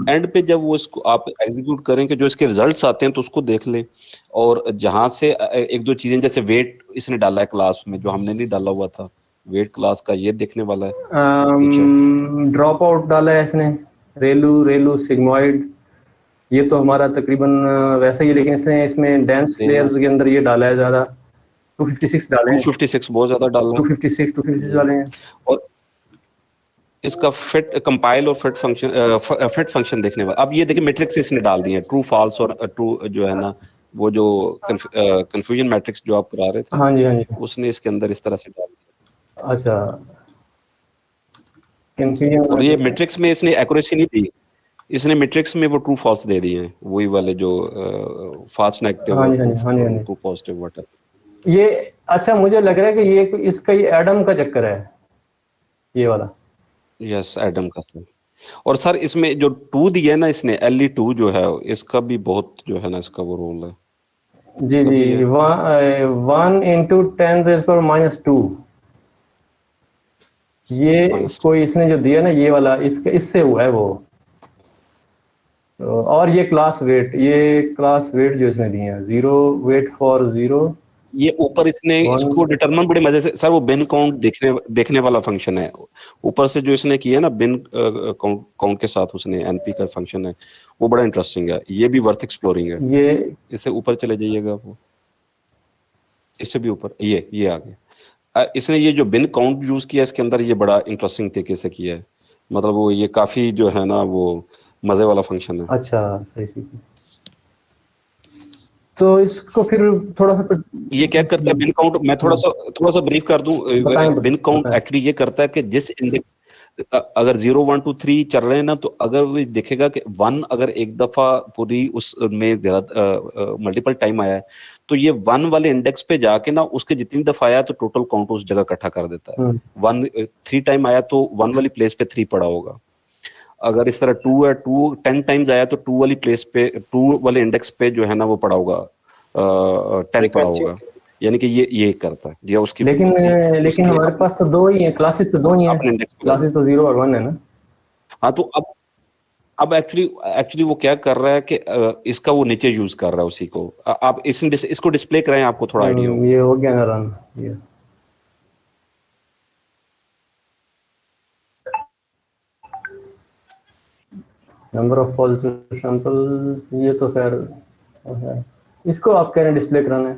एंड पे जब वो इसको आप एग्जीक्यूट करें कि जो इसके रिजल्ट्स आते हैं तो उसको देख लें, और जहां से एक दो चीजें, जैसे वेट इसने डाला है क्लास में जो हमने नहीं डाला हुआ था, वेट क्लास का ये देखने वाला है, ड्रॉप आउट डाला है इसने, रेलू सिग्मॉइड, ये तो हमारा तकरीबन वैसा ही, लेकिन इसने इसमें डेंस लेयर्स के अंदर ये डाला है ज्यादा, 256 डाले हैं, 256 बहुत ज्यादा डाला है, 256 डाले हैं, और इसका फिट कंपाइल और फिट फंक्शन देखने वाला। अब ये देखिए मैट्रिक्स इसने डाल दिए हैं, ट्रू फॉल्स और ट्रू जो है ना, वो जो कंफ्यूजन मैट्रिक्स जो आप करा रहे थे, हाँ जी, उसने इसके अंदर इस तरह से डाल दिया। अच्छा, कंफ्यूजन, और ये मैट्रिक्स में इसने एक्यूरेसी नहीं दी, इसने मैट्रिक्स में वो ट्रू फॉल्स दे दिए हैं, वही वाले जो fast negative, true positive water. ये अच्छा मुझे लग रहा है कि ये इसका ये एडम का चक्कर है, ये वाला। यस एडम का सर। और सर इसमें जो 2 दिया है ना इसने Le2 जो है इसका भी बहुत जो है ना इसका वो रोल है। जी कभी जी, है। 1 into 10⁻²। ये Minus कोई इसने जो दिया ना ये वाला, इसके इससे हुआ है वो। तो और ये क्लास वेट जो इसने दिए हैं, 0 वेट फॉर 0। ये ऊपर इसने 1 इसको डिटरमिन बड़े मजे से सर वो बिन काउंट देखने वाला फंक्शन है। ऊपर से जो इसने किया ना बिन काउंट के साथ उसने एनपी का फंक्शन है वो बड़ा इंटरेस्टिंग है, ये भी वर्थ एक्सप्लोरिंग है। ये इससे ऊपर चले जाइएगा वो, इससे भी ऊपर ये आ गया। इसने ये जो बिन काउंट यूज किया इसके अंदर ये बड़ा इंटरेस्टिंग तरीके से किया है, मतलब वो ये काफी जो है ना वो मजे वाला फंक्शन है। अच्छा सही सही। तो इसको फिर थोड़ा सा ये क्या करता है बिन काउंट, मैं थोड़ा सा ब्रीफ कर दूं। बिन काउंट एक्चुअली ये करता है कि जिस इंडेक्स अगर 0 1 2 3 चल रहे हैं ना, तो अगर वो देखेगा कि 1 अगर एक दफा पूरी उसमें मल्टीपल टाइम आया है तो ये 1 वाले इंडेक्स पे जाके ना उसके जितनी दफा आया तो टोटल काउंट उस जगह इकट्ठा कर देता है। 1 3 टाइम आया तो 1 वाली प्लेस पे 3 पड़ा होगा। अगर इस तरह 2 है, 2 10 टाइम्स आया तो 2 वाली प्लेस पे 2 वाले इंडेक्स पे जो है ना वो पड़ा होगा 10 पड़ा होगा। यानी कि ये करता है या उसकी लेकिन हमारे पास तो 2 ही है क्लासेस, तो 2 ही है क्लासेस, तो 0 और 1 है ना। हाँ तो अब एक्चुअली वो क्या कर रहा है कि इसका वो नीचे यूज कर रहा है उसी को। आप इसको डिस्प्ले कराएं, आपको थोड़ा आइडिया हो। ये हो गया ना रन। ये नंबर ऑफ पॉजिटिव सैंपल्स, ये तो खैर है। इसको आप कह रहे हैं डिस्प्ले कराना है।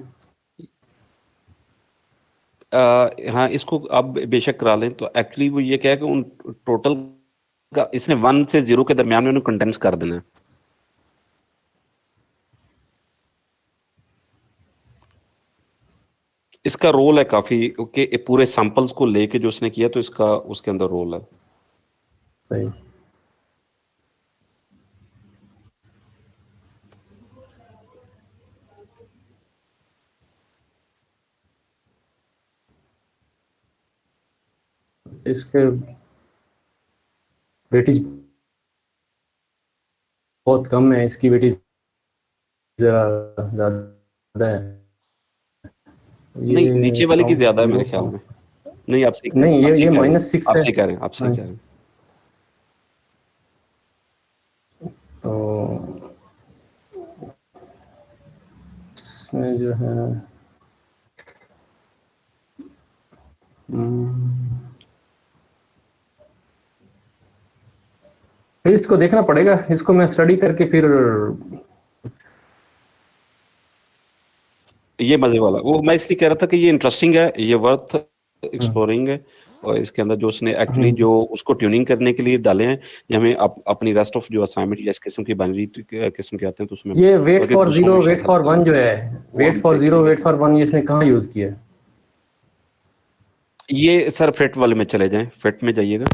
हाँ इसको आप बेशक करा लें। तो एक्चुअली वो ये क्या है कि उन टोटल का इसने 1 से 0 के दरमियान में उन्हें कंडेंस कर देना है। इसका रोल है काफी कि पूरे सैंपल्स को लेके जो उसने किया तो इसका उसके अंदर रोल है। सही। इसके वेटेज बहुत कम है, इसकी वेटेज जरा ज्यादा है। नहीं नीचे वाले की ज्यादा है मेरे ख्याल में। नहीं आप सही नहीं, ये -6 आप है। सही कह रहे हैं, आप सही कह रहे हैं। तो इसमें जो है फिर इसको देखना पड़ेगा, इसको मैं स्टडी करके फिर। ये मजे वाला वो मैं इसलिए कह रहा था कि ये इंटरेस्टिंग है, ये वर्थ एक्सप्लोरिंग है। और इसके अंदर जो उसने एक्चुअली जो उसको ट्यूनिंग करने के लिए डाले हैं, ये हमें अपनी रेस्ट ऑफ जो असाइनमेंट या इस किस्म की बाइनरी किस्म के आते हैं तो उसमें ये वेट फॉर 0 वेट फॉर 1 जो है, वेट फॉर 0 वेट फॉर 1, ये इसने कहाँ यूज किया है? ये सर फिट वाले में चले जाएं, फिट में जाइएगा।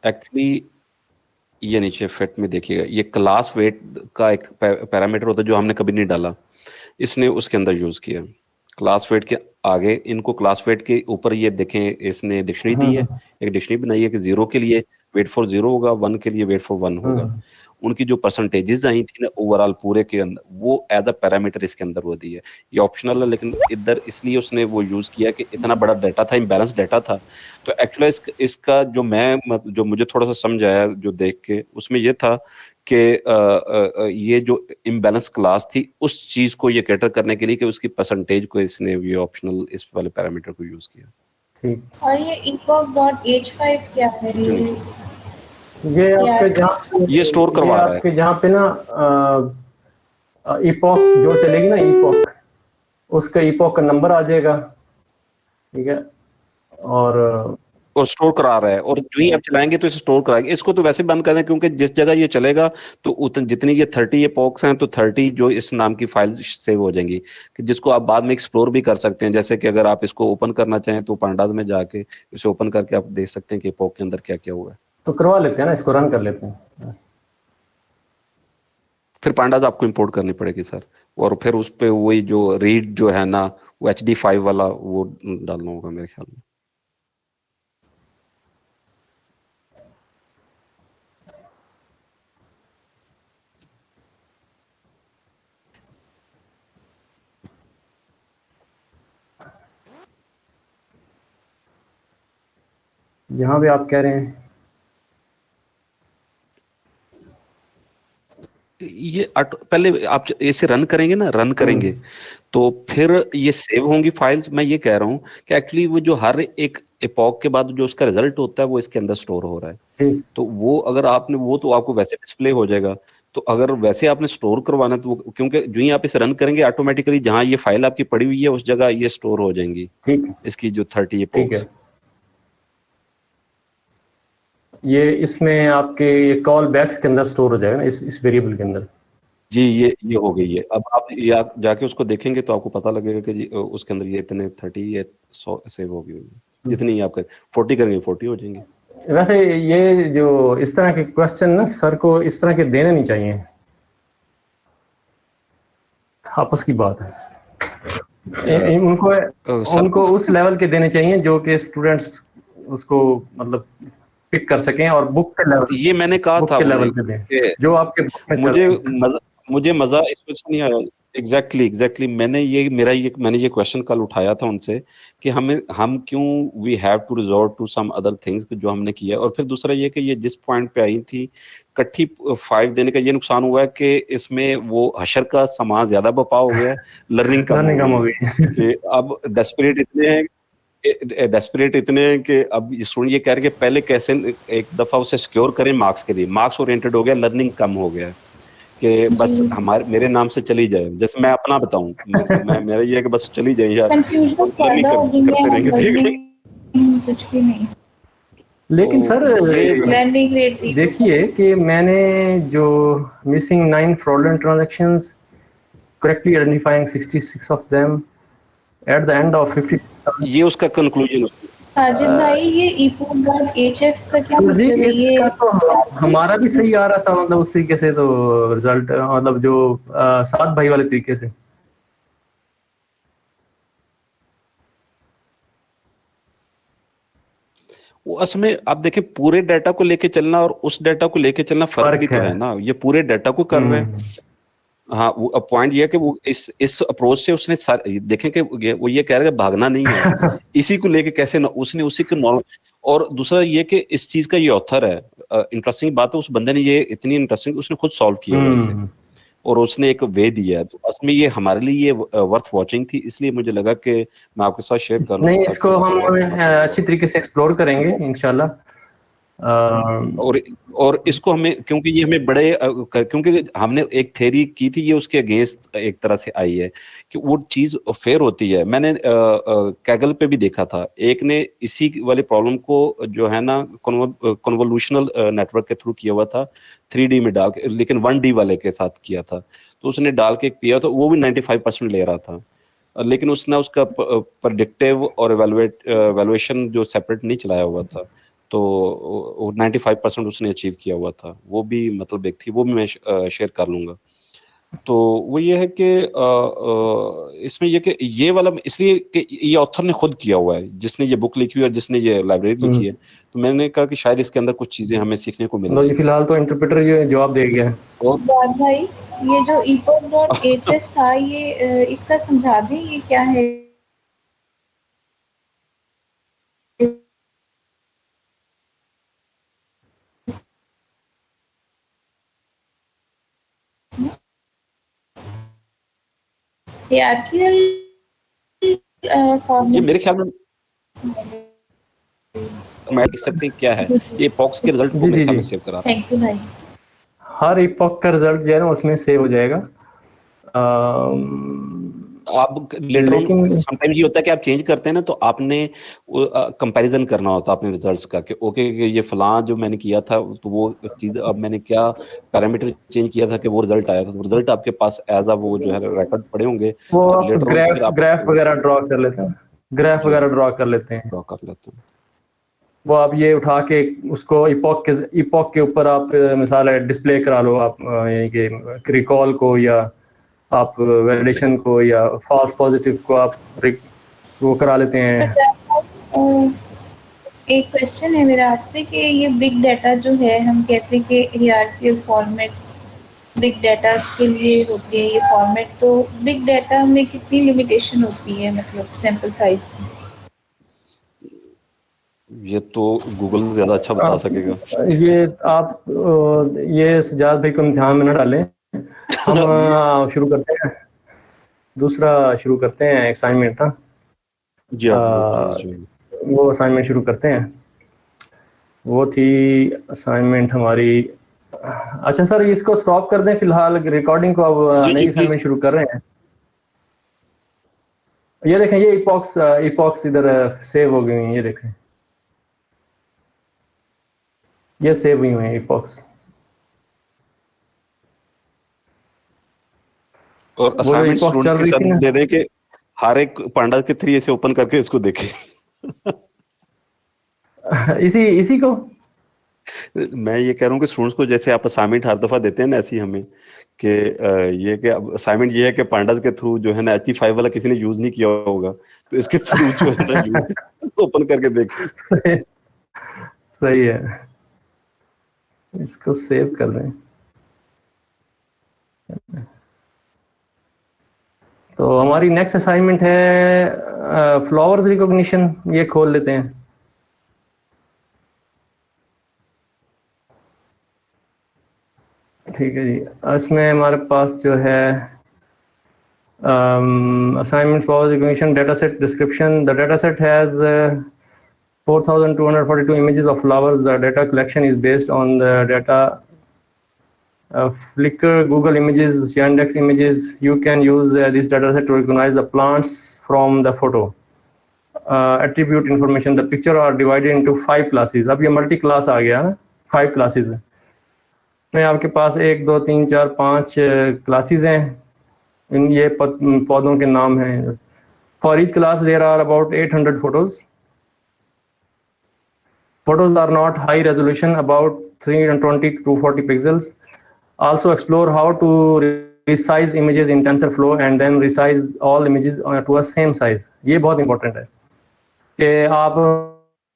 एक्चुअली ये नीचे फिट में देखिएगा, ये क्लास वेट का एक पैरामीटर होता है जो हमने कभी नहीं डाला, इसने उसके अंदर यूज किया। क्लास वेट के आगे इनको क्लास वेट के ऊपर ये देखें इसने डिक्शनरी दी है, एक डिक्शनरी बनाई है कि 0 के लिए वेट फॉर 0 होगा, 1 के लिए वेट फॉर 1 होगा। उनकी जो परसेंटेजेस आई थी ना ओवरऑल पूरे के अंदर, वो एज अ पैरामीटर इसके अंदर वो दी है। ये ऑप्शनल है लेकिन इधर इसलिए उसने वो यूज किया कि इतना बड़ा डाटा था, इम्बैलेंस डाटा था। तो एक्चुअली इसका जो मुझे थोड़ा सा समझ आया जो देख के, उसमें ये था कि ये जो इम्बैलेंस क्लास थी उस चीज को ये कैटर करने के लिए कि उसकी परसेंटेज को इसने ये ऑप्शनल इस वाले पैरामीटर को यूज किया। ठीक। और ये epoch.h5 क्या है? ये आपके जहाँ ये स्टोर करवा रहा है आपके जहाँ पे ना इपॉक जो चलेगी ना, इपॉक, उसका इपॉक का नंबर आ जाएगा, ठीक है, और स्टोर करा रहा है। और जो ही आप चलाएंगे तो इसे स्टोर कराएंगे। इसको तो वैसे बंद कर दें क्योंकि जिस जगह ये चलेगा तो जितनी ये 30 एपॉक्स हैं तो 30 जो इस नाम की फाइल सेव हो जाएंगी कि जिसको आप बाद में एक्सप्लोर भी कर सकते हैं। जैसे कि अगर आप इसको ओपन करना चाहें तो पांडास में जाके इसे ओपन करके आप देख सकते हैं कि एपॉक के अंदर क्या क्या हुआ है। तो करवा लेते हैं ना, इसको रन कर लेते हैं। फिर पांडास आपको इंपोर्ट करनी पड़ेगी सर, और फिर उस पे वही जो रीड जो है ना वो HD5 वाला वो डालना होगा मेरे ख्याल में। यहाँ पे आप कह रहे हैं ये पहले आप इसे रन करेंगे ना, रन करेंगे तो फिर ये सेव होंगी फाइल्स। मैं ये कह रहा हूँ कि एक्चुअली वो जो हर एक एपॉक के बाद जो उसका रिजल्ट होता है वो इसके अंदर स्टोर हो रहा है। ठीक। तो वो अगर आपने वो तो आपको वैसे डिस्प्ले हो जाएगा। तो अगर वैसे आपने स्टोर करवाना है तो वो, क्योंकि जो ही आप इसे रन करेंगे ऑटोमेटिकली जहां ये फाइल आपकी पड़ी हुई है उस जगह ये स्टोर हो जाएंगी। ठीक है, इसकी जो 30 ठीक एपॉक्स। है। ये इसमें आपके ये कॉल बैक्स के अंदर स्टोर हो जाएगा ना, इस वेरिएबल के अंदर। जी ये हो गई है। अब आप जाके उसको देखेंगे तो आपको पता लगेगा कि जी उसके अंदर ये इतने 30 या 100 सेव हो गई। जितनी आप 40 करेंगे 40 हो जाएंगे। वैसे ये जो इस तरह के क्वेश्चन ना सर को इस तरह के देने नहीं चाहिए, आपस की बात है। उनको उस लेवल के देने चाहिए जो कि स्टूडेंट्स उसको मतलब पिक कर सकें और बुक के लेवल, ये मैंने कहा था के लेवल पे दें जो आपके बुक में मुझे मजा इस वजह से नहीं आया। एग्जैक्टली मैंने ये क्वेश्चन कल उठाया था उनसे कि हम क्यों we have to resort to some other things जो हमने किया। और फिर दूसरा ये कि ये जिस पॉइंट पे आई थी इकट्ठी 5 देने का ये नुकसान हुआ है कि इसमें वो हशर का सामान ज्यादा बपा हो गया है, लर्निंग कम हो गई कि अब डेस्परेट इतने हैं कि अब स्टूडेंट ये कह रहे कि पहले कैसे एक दफा उसे सिक्योर करें मार्क्स के लिए, मार्क्स ओरिएंटेड हो गया, लर्निंग कम हो गया कि बस मेरे नाम से चली जाए। जैसे मैं अपना बताऊं, मेरा ये है कि बस चली जाए यार, कंफ्यूजन पैदा हो गई है, कुछ भी नहीं। लेकिन सर देखिए कि मैंने जो missing 9 fraudulent transactions, correctly identifying 66 of them at the end of 50, ये उसका कंक्लूजन। साजिद भाई ये epop.hf का क्या मतलब है? ये तो हमारा भी सही आ रहा था, मतलब उस तरीके से तो रिजल्ट मतलब जो 7 भाई वाले तरीके से। वो असल में आप देखें पूरे डाटा को लेके चलना और उस डाटा को लेके चलना फर्क भी तो है ना। ये पूरे डाटा को कर रहे हैं। हाँ, वो पॉइंट ये है कि वो इस अप्रोच से उसने देखें कि वो ये कह रहे हैं भागना नहीं है इसी को लेके कैसे उसने उसी के नॉलेज। और दूसरा ये कि इस चीज का ये ऑथर है, इंटरेस्टिंग बात है, उस बंदे ने ये इतनी इंटरेस्टिंग उसने खुद सॉल्व किया है और उसने एक वे दिया है। तो असल में ये हमारे लिए ये वर्थ वॉचिंग थी, इसलिए मुझे लगा कि मैं आपके साथ शेयर करूं। नहीं, इसको हम अच्छी तरीके से एक्सप्लोर करेंगे इंशाल्लाह। और इसको हमें क्योंकि ये हमें क्योंकि हमने एक थ्योरी की थी, ये उसके अगेंस्ट एक तरह से आई है कि वो चीज फेयर होती है। मैंने कैगल पे भी देखा था, एक ने इसी वाले प्रॉब्लम को जो है ना कन्वोल्यूशनल नेटवर्क के थ्रू किया हुआ था, 3D में डाल के, लेकिन 1D वाले के साथ किया था। तो उसने डाल के किया था, वो भी 95% ले रहा था, लेकिन उसने उसका प्रेडिक्टिव और एवेल्युएशन जो सेपरेट नहीं चलाया हुआ था, तो 95% उसने अचीव किया हुआ था। वो भी मतलब एक थी, वो भी मैं शेयर कर लूंगा। तो वो ये है कि इसमें ये कि ये वाला इसलिए कि ये ऑथर ने खुद किया हुआ है, जिसने ये बुक लिखी हुई है और जिसने ये लाइब्रेरी लिखी है। तो मैंने कहा कि शायद इसके अंदर कुछ चीजें हमें सीखने को मिलेंगी। फिलहाल तो इंटरप्रेटर ये जवाब दे गया है। और भाई ये जो epop.hf था, ये इसका समझा दें ये क्या है? ये मेरे ख्याल में मैं कह सकते हैं क्या है, ये एपॉक्स के रिजल्ट को मेरे ख्याल में सेव करा। थैंक यू भाई। हर एपॉक का रिजल्ट जो है ना उसमें सेव हो जाएगा। आप लेटर समटाइम्स ये होता है कि आप चेंज करते हैं ना, तो आपने कंपैरिजन करना होता है अपने रिजल्ट्स का कि ओके ये फलां जो मैंने किया था तो वो चीज, अब मैंने क्या पैरामीटर चेंज किया था कि वो रिजल्ट आया था। तो रिजल्ट आपके पास एज अ वो जो है रिकॉर्ड पड़े होंगे, वो ग्राफ वगैरह ड्रॉ कर लेते हैं, ड्रॉ कर लेते हैं। वो आप ये उठा के उसको इपॉक के ऊपर आप मिसाल है डिस्प्ले करा लो आप, यानी कि रिकॉल को या आप वैलिडेशन को या फॉल्स पॉजिटिव को आप वो करा लेते हैं। एक क्वेश्चन है मेरा आपसे कि ये बिग डाटा जो है, हम कहते हैं कि हियरार्किकल फॉर्मेट बिग डाटा के लिए होती है ये फॉर्मेट, तो बिग डाटा में कितनी लिमिटेशन होती है, मतलब सैंपल साइज में? ये तो गूगल ज्यादा अच्छा बता सकेगा। ये आप ये सजाद भाई को इम्तिहान में न डालें। हम शुरू करते हैं, दूसरा शुरू करते हैं असाइनमेंट। हाँ जी वो असाइनमेंट शुरू करते हैं। वो थी असाइनमेंट हमारी। अच्छा सर, इसको स्टॉप कर दें फिलहाल रिकॉर्डिंग को, अब नई असाइनमेंट शुरू कर रहे हैं। ये देखें, ये इपॉक्स इधर सेव हो गई हैं, ये देखें ये सेव हुई हुई है इपॉक्स। और असाइनमेंट स्टूडेंट के साथ दे दें कि हर एक पांडा के थ्री ऐसे ओपन करके इसको देखें। इसी को मैं ये कह रहा हूँ कि स्टूडेंट्स को जैसे आप असाइनमेंट हर दफा देते हैं ना, ऐसी हमें कि ये कि असाइनमेंट ये है कि पांडास के थ्रू जो है ना HT5 वाला किसी ने यूज नहीं किया होगा, तो इसके थ्रू जो है ना यूज ओपन करके देखें। सही है, इसको सेव कर दें। तो हमारी नेक्स्ट असाइनमेंट है फ्लावर्स रिकॉग्निशन। ये खोल लेते हैं। ठीक है जी, इसमें हमारे पास जो है assignment flowers recognition data set description. The data set has 4242 images of flowers. The data collection is based on the data Flickr, Google Images, Yandex Images. You can use this data set to recognize the plants from the photo. Attribute information. The picture are divided into 5 classes. अब ये multi class आ गया ना, 5 classes है। में आपके पास 1 2 3 4 5 classes हैं। इन ये पौधों के नाम हैं। For each class there are about 800 photos. Photos are not high resolution, about 320 to 240 pixels. Also explore how to resize images in TensorFlow and then resize all images to a same size. ये बहुत important है कि आप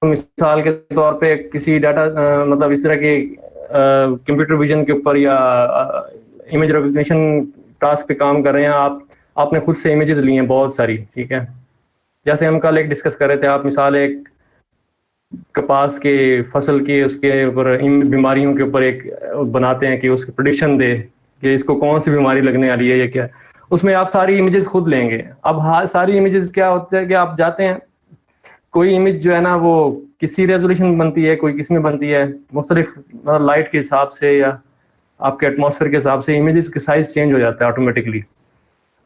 मिसाल के तौर पे किसी डाटा मतलब इस तरह के कंप्यूटर विजन के ऊपर या इमेज रिकॉग्निशन टास्क पे काम कर रहे हैं, आपने खुद से इमेजेस ली हैं बहुत सारी, ठीक है। जैसे हम कल एक डिस्कस कर रहे थे, आप मिसाल एक कपास के फसल के उसके ऊपर इन बीमारियों के ऊपर एक बनाते हैं कि उसकी प्रेडिक्शन दे कि इसको कौन सी बीमारी लगने वाली है या क्या। उसमें आप सारी इमेजेस खुद लेंगे। अब सारी इमेजेस क्या होता है कि आप जाते हैं, कोई इमेज जो है ना वो किसी रेजोल्यूशन बनती है, कोई किस में बनती है, मुख्तलिफ लाइट के हिसाब से या आपके एटमॉस्फेयर के हिसाब से इमेजेस का साइज चेंज हो जाता है ऑटोमेटिकली।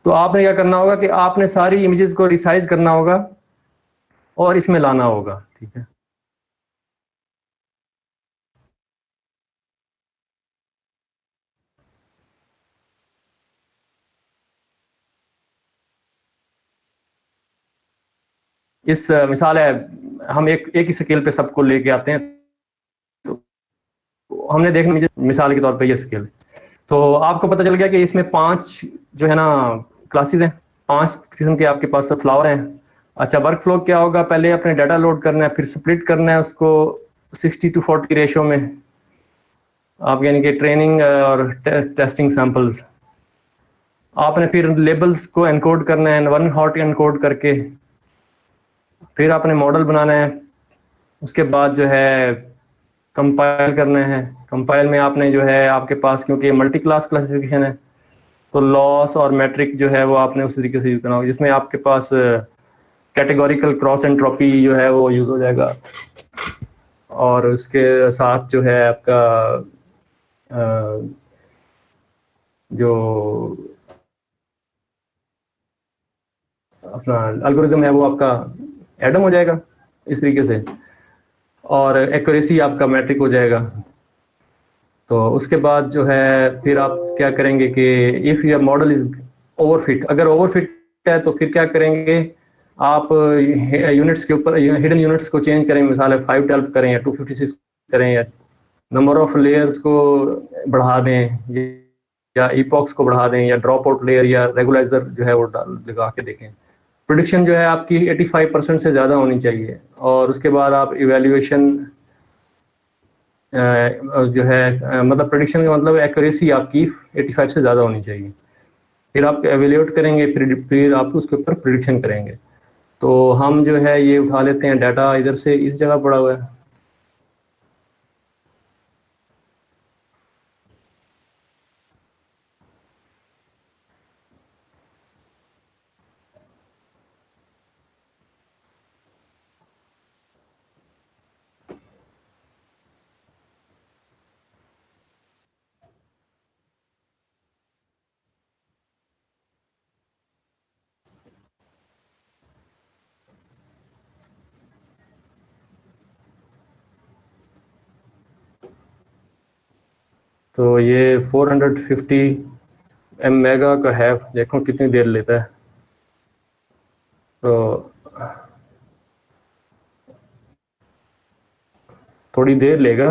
तो आपने क्या करना होगा कि आपने सारी इमेजेस को रिसाइज करना होगा और इसमें लाना होगा, ठीक है। इस मिसाल है, हम एक ही स्केल पे सबको लेके आते हैं, तो हमने देखना मिसाल के तौर पे ये स्केल, तो आपको पता चल गया कि इसमें 5 जो है ना क्लासेस हैं, 5 किस्म के आपके पास फ्लावर हैं। अच्छा, वर्क फ्लो क्या होगा, पहले अपने डाटा लोड करना है, फिर स्प्लिट करना है उसको 60:40 रेशो में, आप यानी कि ट्रेनिंग और टेस्टिंग सैंपल्स। आपने फिर लेबल्स को एनकोड करना है 1 हॉट एनकोड करके, फिर आपने मॉडल बनाना है, उसके बाद जो है कंपाइल करना है। कंपाइल में आपने जो है आपके पास, क्योंकि मल्टी क्लास क्लासिफिकेशन है, तो लॉस और मैट्रिक जो है वो आपने उस तरीके से यूज करना होगा, जिसमें आपके पास कैटेगोरिकल क्रॉस एंट्रोपी जो है वो यूज हो जाएगा। और उसके साथ जो है आपका जो अपना एल्गोरिदम है वो आपका एडम हो जाएगा इस तरीके से, और एक्यूरेसी आपका मैट्रिक हो जाएगा। तो उसके बाद जो है फिर आप क्या करेंगे कि if your model is overfit, अगर ओवरफिट है तो फिर क्या करेंगे, आप यूनिट्स के ऊपर हिडन यूनिट्स को चेंज करें, मिसाल 512 करें या 256 करें, या नंबर ऑफ लेयर्स को बढ़ा दें, या ईपॉक्स को बढ़ा दें या ड्रॉप आउट लेयर या रेगुलाइजर जो है वो लगा के देखें। प्रिडिक्शन जो है आपकी 85% से ज़्यादा होनी चाहिए, और उसके बाद आप इवेल्युएशन जो है मतलब प्रिडिक्शन का मतलब एक्यूरेसी आपकी 85 से ज़्यादा होनी चाहिए। फिर आप एवेल्यूएट करेंगे, फिर आप उसके ऊपर प्रिडिक्शन करेंगे। तो हम जो है ये उठा लेते हैं डाटा इधर से, इस जगह पड़ा हुआ है। तो ये 450 मेगा का है, देखो कितनी देर लेता है। तो थोड़ी देर लेगा,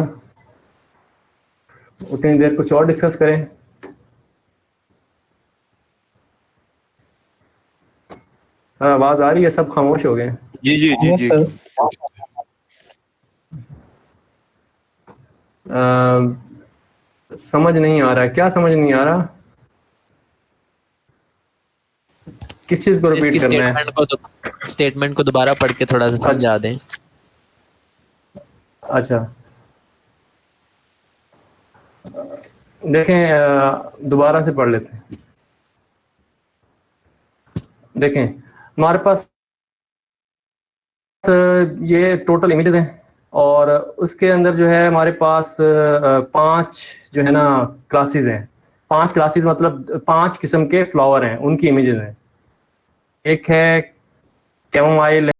उतनी देर कुछ और डिस्कस करें। आवाज आ रही है? सब खामोश हो गए। जी जी जी जी समझ नहीं आ रहा है, क्या समझ नहीं आ रहा? किस चीज को रिपीट करना है? स्टेटमेंट को दोबारा पढ़ के थोड़ा सा समझा दें। अच्छा, देखें दोबारा से पढ़ लेते हैं। देखें हमारे पास ये टोटल इमेजेस हैं, और उसके अंदर जो है हमारे पास 5 जो है ना क्लासेस हैं। 5 क्लासेस मतलब 5 किस्म के फ्लावर हैं, उनकी इमेजेस हैं। एक है कैमोमाइल